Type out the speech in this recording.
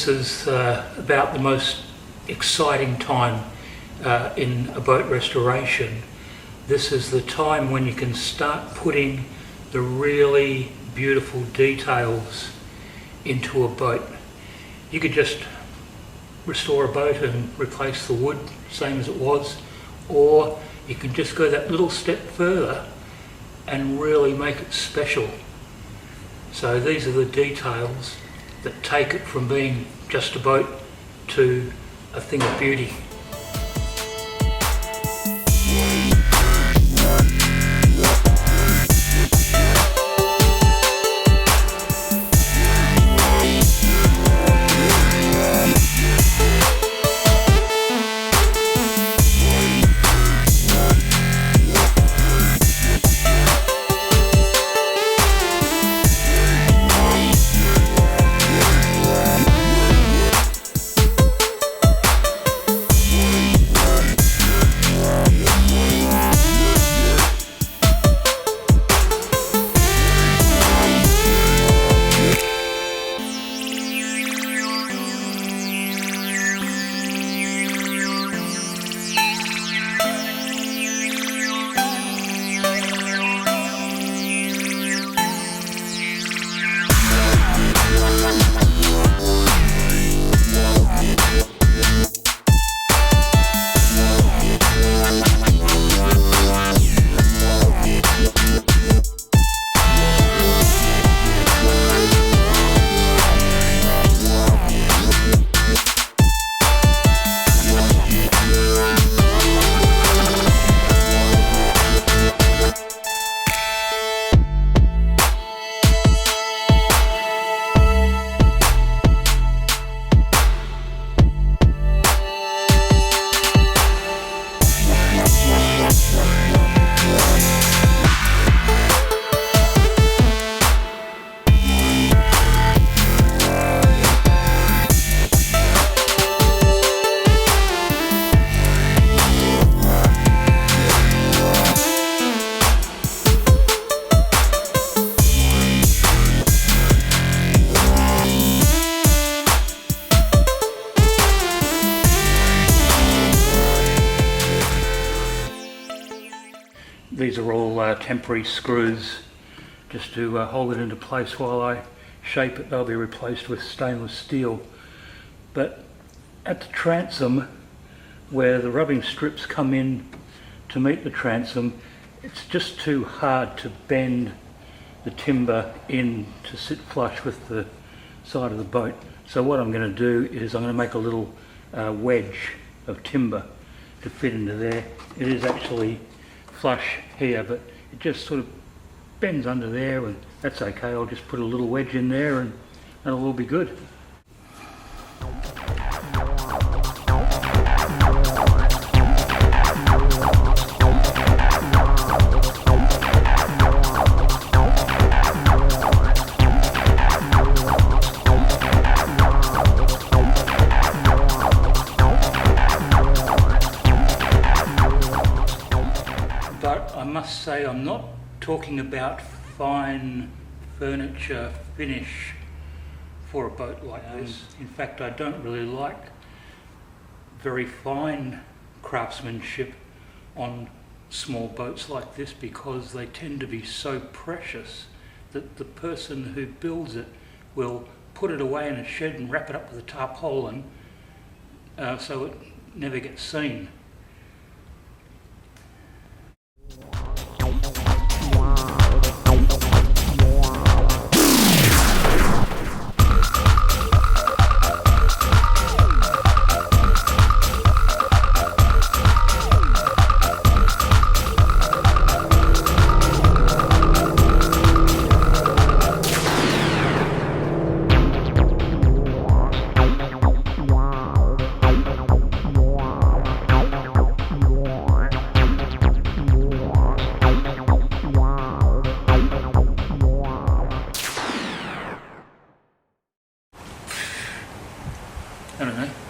This is about the most exciting time in a boat restoration. This is the time when you can start putting the really beautiful details into a boat. You could just restore a boat and replace the wood same as it was, or you can just go that little step further and really make it special. So these are the details that take it from being just a boat to a thing of beauty. These are all temporary screws just to hold it into place while I shape it. They'll be replaced with stainless steel. But at the transom, where the rubbing strips come in to meet the transom, it's just too hard to bend the timber in to sit flush with the side of the boat. So what I'm going to do is I'm going to make a little wedge of timber to fit into there. It is actually flush here, but it just sort of bends under there, and that's okay. I'll just put a little wedge in there and it'll all be good. But I must say, I'm not talking about fine furniture finish for a boat like this. In fact, I don't really like very fine craftsmanship on small boats like this, because they tend to be so precious that the person who builds it will put it away in a shed and wrap it up with a tarpaulin so it never gets seen.